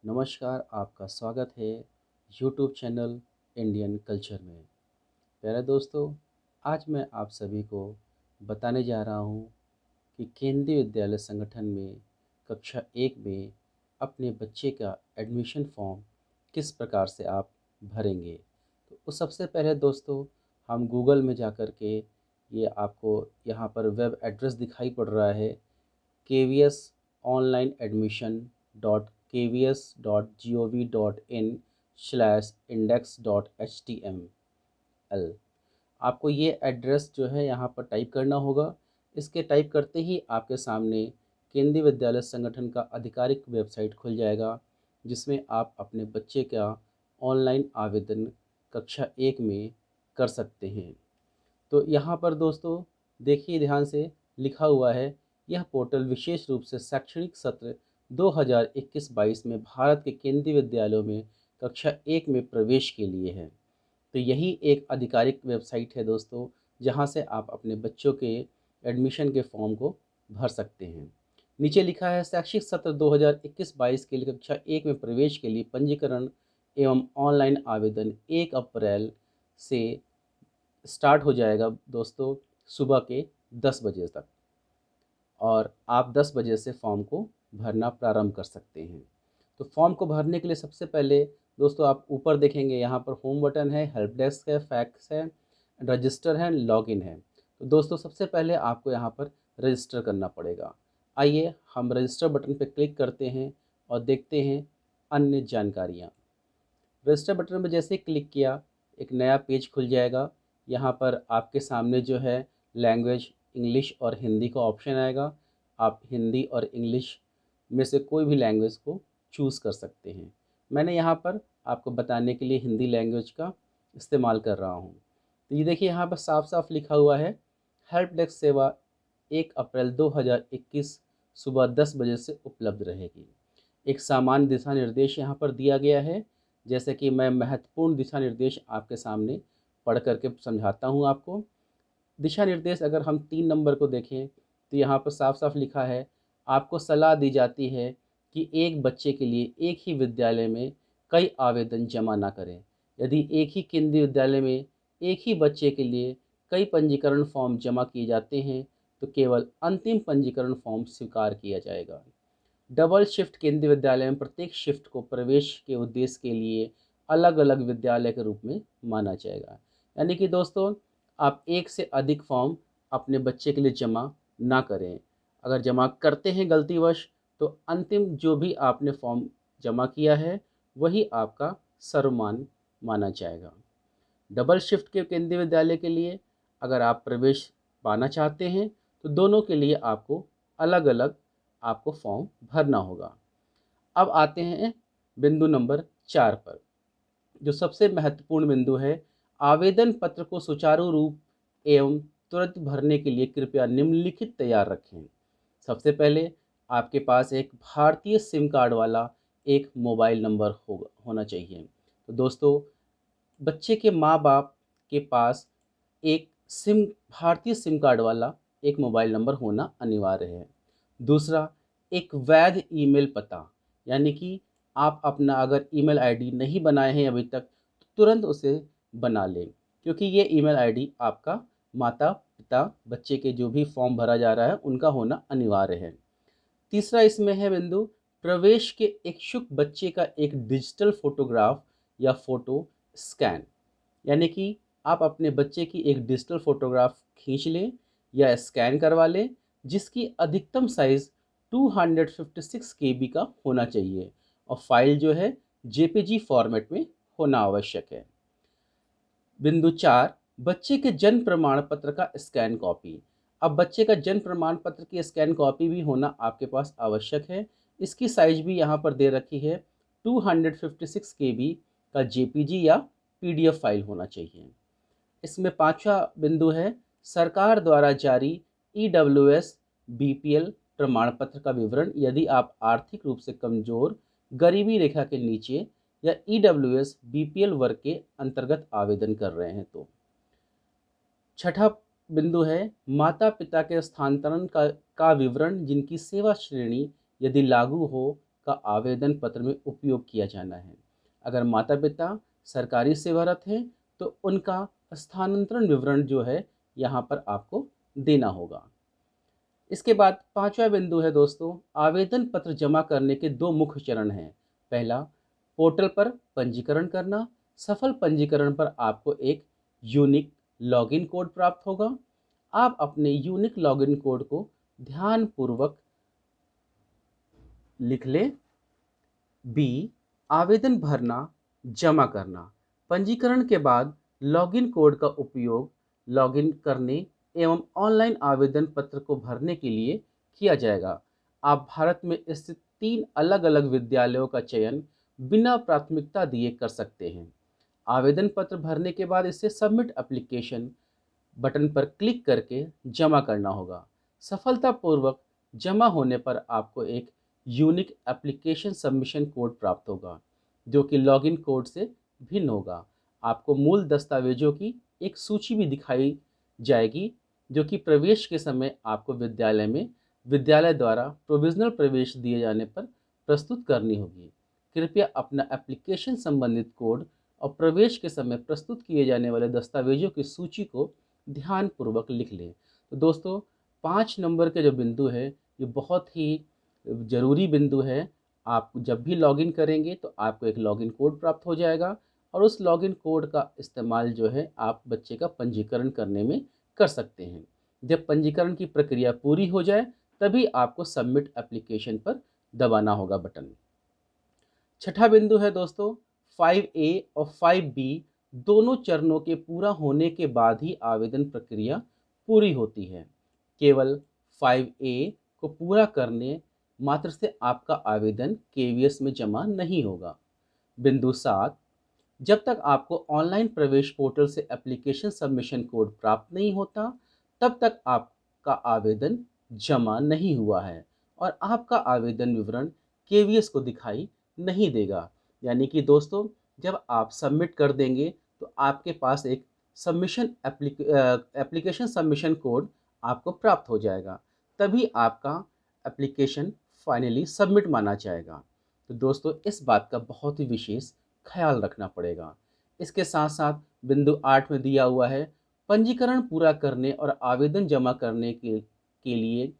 नमस्कार, आपका स्वागत है यूट्यूब चैनल इंडियन कल्चर में। प्यारे दोस्तों, आज मैं आप सभी को बताने जा रहा हूँ कि केंद्रीय विद्यालय संगठन में कक्षा 1 में अपने बच्चे का एडमिशन फॉर्म किस प्रकार से आप भरेंगे। तो उस सबसे पहले दोस्तों, हम गूगल में जा कर के ये आपको यहाँ पर वेब एड्रेस दिखाई पड़ रहा है KVS ऑनलाइन एडमिशन .kvs.gov.in/index.html। आपको ये एड्रेस जो है यहाँ पर टाइप करना होगा। इसके टाइप करते ही आपके सामने केंद्रीय विद्यालय संगठन का आधिकारिक वेबसाइट खुल जाएगा, जिसमें आप अपने बच्चे का ऑनलाइन आवेदन कक्षा 1 में कर सकते हैं। तो यहाँ पर दोस्तों देखिए ध्यान से, लिखा हुआ है यह पोर्टल विशेष रूप से शैक्षणिक सत्र 2021-22 में भारत के केंद्रीय विद्यालयों में कक्षा 1 में प्रवेश के लिए है। तो यही एक आधिकारिक वेबसाइट है दोस्तों, जहाँ से आप अपने बच्चों के एडमिशन के फॉर्म को भर सकते हैं। नीचे लिखा है शैक्षिक सत्र 2021-22 के लिए कक्षा 1 में प्रवेश के लिए पंजीकरण एवं ऑनलाइन आवेदन 1 अप्रैल से स्टार्ट हो जाएगा दोस्तों, सुबह के 10 बजे तक। और आप 10 बजे से फॉर्म को भरना प्रारंभ कर सकते हैं। तो फॉर्म को भरने के लिए सबसे पहले दोस्तों आप ऊपर देखेंगे, यहाँ पर होम बटन है, हेल्प डेस्क है, फैक्स है, रजिस्टर है, लॉगिन है। तो दोस्तों सबसे पहले आपको यहाँ पर रजिस्टर करना पड़ेगा। आइए हम रजिस्टर बटन पर क्लिक करते हैं और देखते हैं अन्य जानकारियाँ। रजिस्टर बटन पर जैसे ही क्लिक किया, एक नया पेज खुल जाएगा। यहाँ पर आपके सामने जो है लैंग्वेज इंग्लिश और हिंदी का ऑप्शन आएगा। आप हिंदी और इंग्लिश में से कोई भी लैंग्वेज को चूज़ कर सकते हैं। मैंने यहाँ पर आपको बताने के लिए हिंदी लैंग्वेज का इस्तेमाल कर रहा हूँ। तो ये देखिए यहाँ पर साफ साफ लिखा हुआ है हेल्प डेस्क सेवा 1 अप्रैल 2021 सुबह 10 बजे से उपलब्ध रहेगी। एक सामान्य दिशा निर्देश यहाँ पर दिया गया है। जैसे कि मैं महत्वपूर्ण दिशा निर्देश आपके सामने पढ़ करके समझाता हूँ आपको। दिशा निर्देश अगर हम 3 नंबर को देखें तो यहाँ पर साफ साफ लिखा है आपको सलाह दी जाती है कि एक बच्चे के लिए एक ही विद्यालय में कई आवेदन जमा ना करें। यदि एक ही केंद्रीय विद्यालय में एक ही बच्चे के लिए कई पंजीकरण फॉर्म जमा किए जाते हैं तो केवल अंतिम पंजीकरण फॉर्म स्वीकार किया जाएगा। डबल शिफ्ट केंद्रीय विद्यालय में प्रत्येक शिफ्ट को प्रवेश के उद्देश्य के लिए अलग अलग विद्यालय के रूप में माना जाएगा। यानी कि दोस्तों आप एक से अधिक फॉर्म अपने बच्चे के लिए जमा ना करें। अगर जमा करते हैं गलतीवश तो अंतिम जो भी आपने फॉर्म जमा किया है वही आपका सर्वमान्य माना जाएगा। डबल शिफ्ट के केंद्रीय विद्यालय के लिए अगर आप प्रवेश पाना चाहते हैं तो दोनों के लिए आपको अलग अलग आपको फॉर्म भरना होगा। अब आते हैं बिंदु नंबर 4 पर, जो सबसे महत्वपूर्ण बिंदु है। आवेदन पत्र को सुचारू रूप एवं तुरंत भरने के लिए कृपया निम्नलिखित तैयार रखें। सबसे पहले आपके पास एक भारतीय सिम कार्ड वाला एक मोबाइल नंबर होना चाहिए। तो दोस्तों बच्चे के माँ बाप के पास एक भारतीय सिम कार्ड वाला एक मोबाइल नंबर होना अनिवार्य है। दूसरा, एक वैध ईमेल पता, यानी कि आप अपना अगर ईमेल आईडी नहीं बनाए हैं अभी तक तो तुरंत उसे बना लें, क्योंकि ये ईमेल आईडी आपका माता पिता बच्चे के जो भी फॉर्म भरा जा रहा है उनका होना अनिवार्य है। तीसरा इसमें है बिंदु, प्रवेश के इच्छुक बच्चे का एक डिजिटल फोटोग्राफ या फोटो स्कैन, यानी कि आप अपने बच्चे की एक डिजिटल फोटोग्राफ खींच लें या स्कैन करवा लें, जिसकी अधिकतम साइज़ 256 KB का होना चाहिए और फाइल जो है जेपीजी फॉर्मेट में होना आवश्यक है। बिंदु 4, बच्चे के जन्म प्रमाण पत्र का स्कैन कॉपी। अब बच्चे का जन्म प्रमाण पत्र की स्कैन कॉपी भी होना आपके पास आवश्यक है। इसकी साइज भी यहाँ पर दे रखी है 256 KB का जेपीजी या पीडीएफ फाइल होना चाहिए। इसमें पांचवा बिंदु है सरकार द्वारा जारी ईडब्ल्यूएस बीपीएल प्रमाण पत्र का विवरण, यदि आप आर्थिक रूप से कमजोर, गरीबी रेखा के नीचे या ईडब्ल्यूएस बीपीएल वर्ग के अंतर्गत आवेदन कर रहे हैं तो। छठा बिंदु है माता पिता के स्थानांतरण का विवरण, जिनकी सेवा श्रेणी यदि लागू हो का आवेदन पत्र में उपयोग किया जाना है। अगर माता पिता सरकारी सेवारत हैं तो उनका स्थानांतरण विवरण जो है यहाँ पर आपको देना होगा। इसके बाद पांचवा बिंदु है दोस्तों, आवेदन पत्र जमा करने के दो मुख्य चरण हैं। पहला, पोर्टल पर पंजीकरण करना। सफल पंजीकरण पर आपको एक यूनिक लॉगिन कोड प्राप्त होगा। आप अपने यूनिक लॉगिन कोड को ध्यानपूर्वक लिख लें। बी, आवेदन भरना जमा करना। पंजीकरण के बाद लॉगिन कोड का उपयोग लॉगिन करने एवं ऑनलाइन आवेदन पत्र को भरने के लिए किया जाएगा। आप भारत में स्थित 3 अलग-अलग विद्यालयों का चयन बिना प्राथमिकता दिए कर सकते हैं। आवेदन पत्र भरने के बाद इसे सबमिट एप्लीकेशन बटन पर क्लिक करके जमा करना होगा। सफलतापूर्वक जमा होने पर आपको एक यूनिक एप्लीकेशन सबमिशन कोड प्राप्त होगा, जो कि लॉगिन कोड से भिन्न होगा। आपको मूल दस्तावेजों की एक सूची भी दिखाई जाएगी, जो कि प्रवेश के समय आपको विद्यालय द्वारा प्रोविजनल प्रवेश दिए जाने पर प्रस्तुत करनी होगी। कृपया अपना एप्लीकेशन संबंधित कोड और प्रवेश के समय प्रस्तुत किए जाने वाले दस्तावेजों की सूची को ध्यानपूर्वक लिख लें। तो दोस्तों, 5 नंबर के जो बिंदु है ये बहुत ही ज़रूरी बिंदु है। आप जब भी लॉगिन करेंगे तो आपको एक लॉगिन कोड प्राप्त हो जाएगा और उस लॉगिन कोड का इस्तेमाल जो है आप बच्चे का पंजीकरण करने में कर सकते हैं। जब पंजीकरण की प्रक्रिया पूरी हो जाए तभी आपको सबमिट एप्लीकेशन पर दबाना होगा बटन। छठा बिंदु है दोस्तों, 5A और 5B दोनों चरणों के पूरा होने के बाद ही आवेदन प्रक्रिया पूरी होती है। केवल 5A को पूरा करने मात्र से आपका आवेदन केवीएस में जमा नहीं होगा। बिंदु 7, जब तक आपको ऑनलाइन प्रवेश पोर्टल से एप्लीकेशन सबमिशन कोड प्राप्त नहीं होता, तब तक आपका आवेदन जमा नहीं हुआ है और आपका आवेदन विवरण केवीएस को दिखाई नहीं देगा। यानी कि दोस्तों, जब आप सबमिट कर देंगे तो आपके पास एक एप्लीकेशन सबमिशन कोड आपको प्राप्त हो जाएगा, तभी आपका एप्लीकेशन फाइनली सबमिट माना जाएगा। तो दोस्तों, इस बात का बहुत ही विशेष ख्याल रखना पड़ेगा। इसके साथ साथ बिंदु 8 में दिया हुआ है, पंजीकरण पूरा करने और आवेदन जमा करने के लिए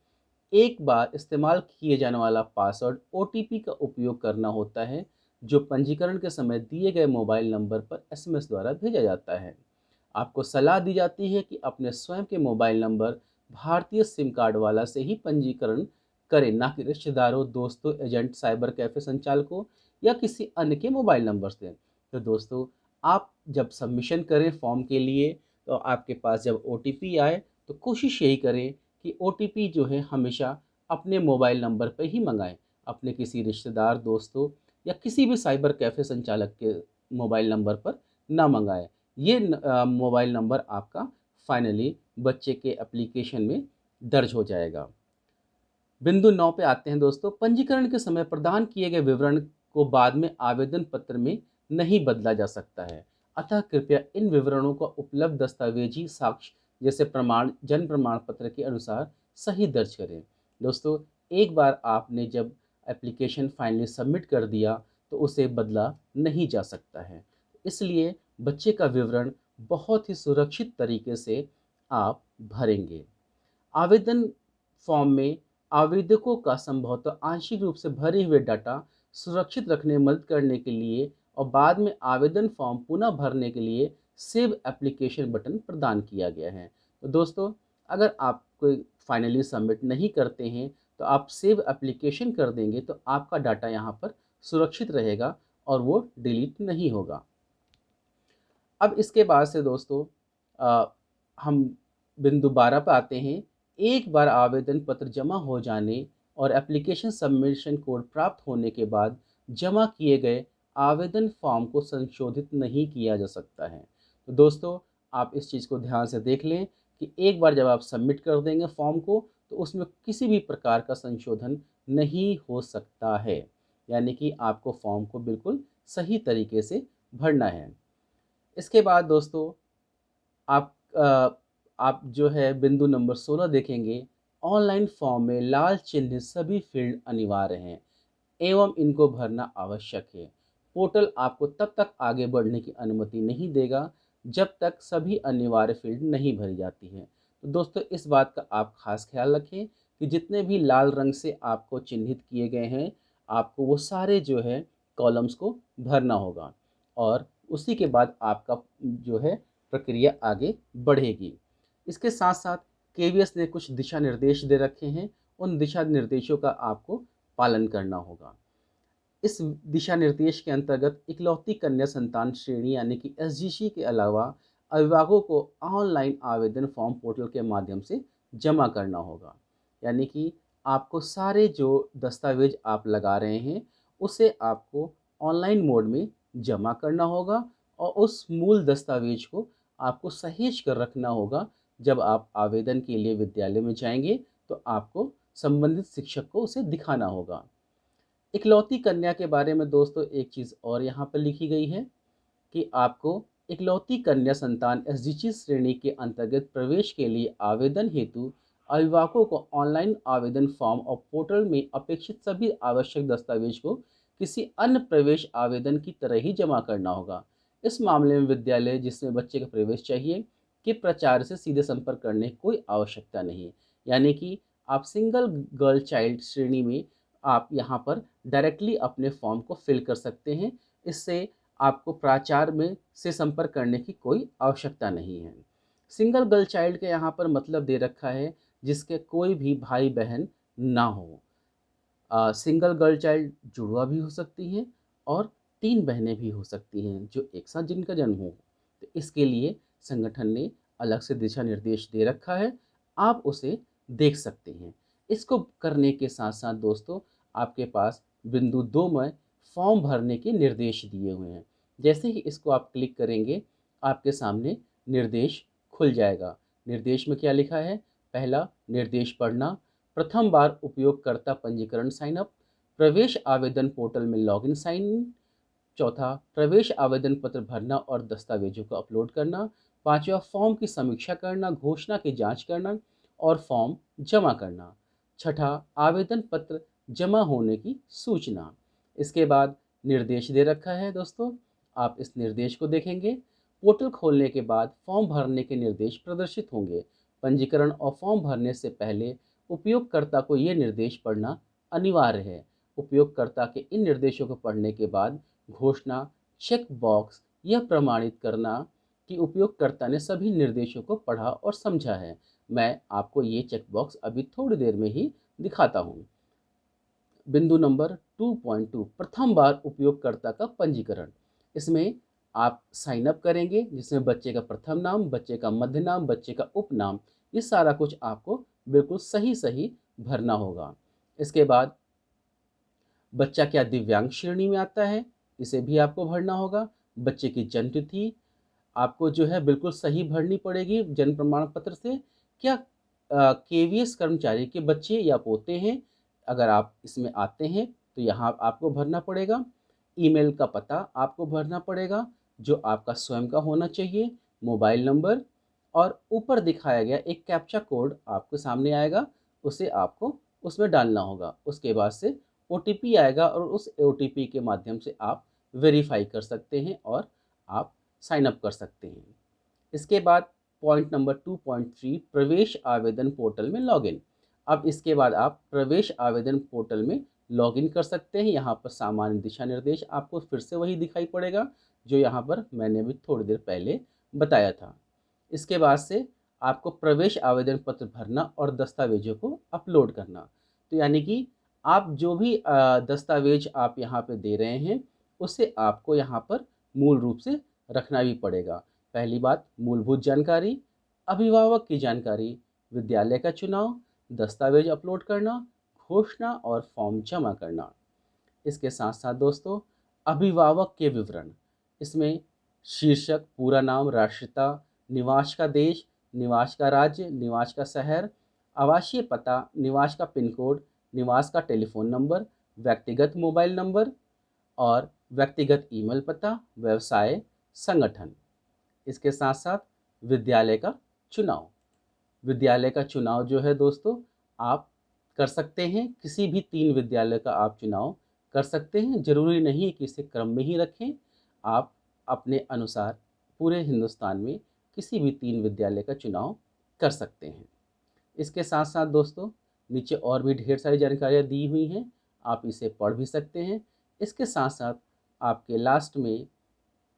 एक बार इस्तेमाल किए जाने वाला पासवर्ड ओटीपी का उपयोग करना होता है, जो पंजीकरण के समय दिए गए मोबाइल नंबर पर एसएमएस द्वारा भेजा जाता है। आपको सलाह दी जाती है कि अपने स्वयं के मोबाइल नंबर भारतीय सिम कार्ड वाला से ही पंजीकरण करें, ना कि रिश्तेदारों, दोस्तों, एजेंट, साइबर कैफ़े संचालकों या किसी अन्य के मोबाइल नंबर से। तो दोस्तों, आप जब सबमिशन करें फॉर्म के लिए तो आपके पास जब ओटीपी आए तो कोशिश यही करें कि ओटीपी जो है हमेशा अपने मोबाइल नंबर पर ही मंगाएं। अपने किसी रिश्तेदार, दोस्तों या किसी भी साइबर कैफ़े संचालक के मोबाइल नंबर पर ना मंगाएं। ये मोबाइल नंबर आपका फाइनली बच्चे के एप्लीकेशन में दर्ज हो जाएगा। बिंदु 9 पे आते हैं दोस्तों, पंजीकरण के समय प्रदान किए गए विवरण को बाद में आवेदन पत्र में नहीं बदला जा सकता है। अतः कृपया इन विवरणों का उपलब्ध दस्तावेजी साक्ष्य जैसे जन्म प्रमाण पत्र के अनुसार सही दर्ज करें। दोस्तों, एक बार आपने जब एप्लीकेशन फाइनली सबमिट कर दिया तो उसे बदला नहीं जा सकता है। इसलिए बच्चे का विवरण बहुत ही सुरक्षित तरीके से आप भरेंगे। आवेदन फॉर्म में आवेदकों का संभवतः आंशिक रूप से भरे हुए डाटा सुरक्षित रखने में मदद करने के लिए और बाद में आवेदन फॉर्म पुनः भरने के लिए सेव एप्लीकेशन बटन प्रदान किया गया है। तो दोस्तों, अगर आप कोई फाइनली सबमिट नहीं करते हैं तो आप सेव एप्लीकेशन कर देंगे तो आपका डाटा यहाँ पर सुरक्षित रहेगा और वो डिलीट नहीं होगा। अब इसके बाद से दोस्तों हम बिंदु 12 पर आते हैं। एक बार आवेदन पत्र जमा हो जाने और एप्लीकेशन सबमिशन कोड प्राप्त होने के बाद जमा किए गए आवेदन फॉर्म को संशोधित नहीं किया जा सकता है। तो दोस्तों, आप इस चीज़ को ध्यान से देख लें कि एक बार जब आप सबमिट कर देंगे फॉर्म को तो उसमें किसी भी प्रकार का संशोधन नहीं हो सकता है। यानी कि आपको फॉर्म को बिल्कुल सही तरीके से भरना है। इसके बाद दोस्तों, आप आप जो है बिंदु नंबर 16 देखेंगे, ऑनलाइन फॉर्म में लाल चिन्ह सभी फील्ड अनिवार्य हैं। एवं इनको भरना आवश्यक है। पोर्टल आपको तब तक आगे बढ़ने की अनुमति नहीं देगा जब तक सभी अनिवार्य फील्ड नहीं भरी जाती है। तो दोस्तों, इस बात का आप खास ख्याल रखें कि जितने भी लाल रंग से आपको चिन्हित किए गए हैं, आपको वो सारे जो है कॉलम्स को भरना होगा और उसी के बाद आपका जो है प्रक्रिया आगे बढ़ेगी। इसके साथ साथ केवीएस ने कुछ दिशा निर्देश दे रखे हैं, उन दिशा निर्देशों का आपको पालन करना होगा। इस दिशा निर्देश के अंतर्गत इकलौती कन्या संतान श्रेणी यानी कि एसजीसी के अलावा अभिभावकों को ऑनलाइन आवेदन फॉर्म पोर्टल के माध्यम से जमा करना होगा। यानी कि आपको सारे जो दस्तावेज आप लगा रहे हैं उसे आपको ऑनलाइन मोड में जमा करना होगा और उस मूल दस्तावेज को आपको सहेज कर रखना होगा। जब आप आवेदन के लिए विद्यालय में जाएंगे तो आपको संबंधित शिक्षक को उसे दिखाना होगा। इकलौती कन्या के बारे में दोस्तों एक चीज़ और यहाँ पर लिखी गई है कि आपको इकलौती कन्या संतान एसजीसी श्रेणी के अंतर्गत प्रवेश के लिए आवेदन हेतु अभिभावकों को ऑनलाइन आवेदन फॉर्म और पोर्टल में अपेक्षित सभी आवश्यक दस्तावेज को किसी अन्य प्रवेश आवेदन की तरह ही जमा करना होगा। इस मामले में विद्यालय जिसमें बच्चे का प्रवेश चाहिए के प्राचार्य से सीधे संपर्क करने की कोई आवश्यकता नहीं है। यानी कि आप सिंगल गर्ल चाइल्ड श्रेणी में आप यहाँ पर डायरेक्टली अपने फॉर्म को फिल कर सकते हैं। इससे आपको प्राचार्य में से संपर्क करने की कोई आवश्यकता नहीं है। सिंगल गर्ल चाइल्ड के यहाँ पर मतलब दे रखा है जिसके कोई भी भाई बहन ना हो। सिंगल गर्ल चाइल्ड जुड़वा भी हो सकती हैं और 3 बहनें भी हो सकती हैं जो एक साथ जिनका जन्म हो। तो इसके लिए संगठन ने अलग से दिशा निर्देश दे रखा है, आप उसे देख सकते हैं। इसको करने के साथ साथ दोस्तों आपके पास बिंदु 2 में फॉर्म भरने के निर्देश दिए हुए हैं। जैसे ही इसको आप क्लिक करेंगे आपके सामने निर्देश खुल जाएगा। निर्देश में क्या लिखा है? पहला निर्देश पढ़ना, प्रथम बार उपयोगकर्ता पंजीकरण साइन अप, प्रवेश आवेदन पोर्टल में लॉगिन साइन इन, चौथा प्रवेश आवेदन पत्र भरना और दस्तावेजों को अपलोड करना, पांचवा फॉर्म की समीक्षा करना, घोषणा की जांच करना और फॉर्म जमा करना, छठा आवेदन पत्र जमा होने की सूचना। इसके बाद निर्देश दे रखा है दोस्तों, आप इस निर्देश को देखेंगे। पोर्टल खोलने के बाद फॉर्म भरने के निर्देश प्रदर्शित होंगे। पंजीकरण और फॉर्म भरने से पहले उपयोगकर्ता को ये निर्देश पढ़ना अनिवार्य है। उपयोगकर्ता के इन निर्देशों को पढ़ने के बाद घोषणा चेक बॉक्स यह प्रमाणित करना कि उपयोगकर्ता ने सभी निर्देशों को पढ़ा और समझा है। मैं आपको ये चेक बॉक्स अभी थोड़ी देर में ही दिखाता हूँ। बिंदु नंबर 2.2 प्रथम बार उपयोगकर्ता का पंजीकरण। इसमें आप साइन अप करेंगे जिसमें बच्चे का प्रथम नाम, बच्चे का मध्य नाम, बच्चे का उपनाम, ये सारा कुछ आपको बिल्कुल सही सही भरना होगा। इसके बाद बच्चा क्या दिव्यांग श्रेणी में आता है, इसे भी आपको भरना होगा। बच्चे की जन्म तिथि आपको जो है बिल्कुल सही भरनी पड़ेगी जन्म प्रमाण पत्र से। क्या केवीएस कर्मचारी के बच्चे या पोते हैं? अगर आप इसमें आते हैं तो यहाँ आपको भरना पड़ेगा। ईमेल का पता आपको भरना पड़ेगा जो आपका स्वयं का होना चाहिए, मोबाइल नंबर और ऊपर दिखाया गया एक कैप्चा कोड आपके सामने आएगा, उसे आपको उसमें डालना होगा। उसके बाद से ओटीपी आएगा और उस ओटीपी के माध्यम से आप वेरीफाई कर सकते हैं और आप साइन अप कर सकते हैं। इसके बाद पॉइंट नंबर 2.3 प्रवेश आवेदन पोर्टल में लॉगिन। अब इसके बाद आप प्रवेश आवेदन पोर्टल में लॉगिन कर सकते हैं। यहाँ पर सामान्य दिशा निर्देश आपको फिर से वही दिखाई पड़ेगा जो यहाँ पर मैंने भी थोड़ी देर पहले बताया था। इसके बाद से आपको प्रवेश आवेदन पत्र भरना और दस्तावेजों को अपलोड करना। तो यानी कि आप जो भी दस्तावेज आप यहाँ पे दे रहे हैं उसे आपको यहाँ पर मूल रूप से रखना भी पड़ेगा। पहली बात मूलभूत जानकारी, अभिभावक की जानकारी, विद्यालय का चुनाव, दस्तावेज अपलोड करना, घोषणा और फॉर्म जमा करना। इसके साथ साथ दोस्तों अभिभावक के विवरण, इसमें शीर्षक, पूरा नाम, राष्ट्रीयता, निवास का देश, निवास का राज्य, निवास का शहर, आवासीय पता, निवास का पिन कोड, निवास का टेलीफोन नंबर, व्यक्तिगत मोबाइल नंबर और व्यक्तिगत ईमेल पता, व्यवसाय, संगठन। इसके साथ साथ विद्यालय का चुनाव। विद्यालय का चुनाव जो है दोस्तों आप कर सकते हैं, किसी भी 3 विद्यालय का आप चुनाव कर सकते हैं। ज़रूरी नहीं कि इसे क्रम में ही रखें, आप अपने अनुसार पूरे हिंदुस्तान में किसी भी 3 विद्यालय का चुनाव कर सकते हैं। इसके साथ-साथ दोस्तों, नीचे और भी ढेर सारी जानकारियाँ दी हुई हैं, आप इसे पढ़ भी सकते हैं। इसके साथ-साथ आपके लास्ट में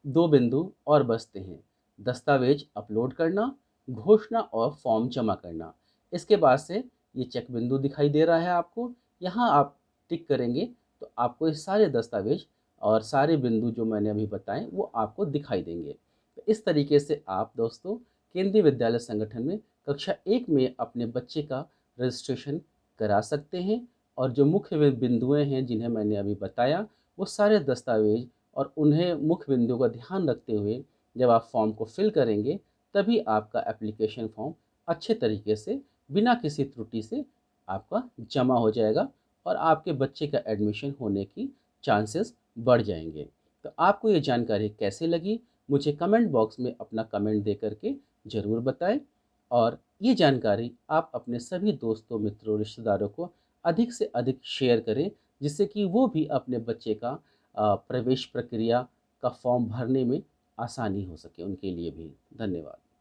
2 बिंदु और बचते हैं, दस्तावेज़ अपलोड करना, घोषणा और फॉर्म जमा करना। इसके बाद से ये चेक बिंदु दिखाई दे रहा है आपको, यहाँ आप टिक करेंगे तो आपको ये सारे दस्तावेज़ और सारे बिंदु जो मैंने अभी बताए वो आपको दिखाई देंगे। तो इस तरीके से आप दोस्तों केंद्रीय विद्यालय संगठन में कक्षा 1 में अपने बच्चे का रजिस्ट्रेशन करा सकते हैं और जो मुख्य बिंदुएँ हैं जिन्हें मैंने अभी बताया, वो सारे दस्तावेज़ और उन्हें मुख्य बिंदुओं का ध्यान रखते हुए जब आप फॉर्म को फिल करेंगे, तभी आपका एप्लीकेशन फॉर्म अच्छे तरीके से बिना किसी त्रुटि से आपका जमा हो जाएगा और आपके बच्चे का एडमिशन होने की चांसेस बढ़ जाएंगे। तो आपको ये जानकारी कैसे लगी, मुझे कमेंट बॉक्स में अपना कमेंट दे करके ज़रूर बताएं और ये जानकारी आप अपने सभी दोस्तों, मित्रों, रिश्तेदारों को अधिक से अधिक शेयर करें, जिससे कि वो भी अपने बच्चे का प्रवेश प्रक्रिया का फॉर्म भरने में आसानी हो सके उनके लिए भी। धन्यवाद।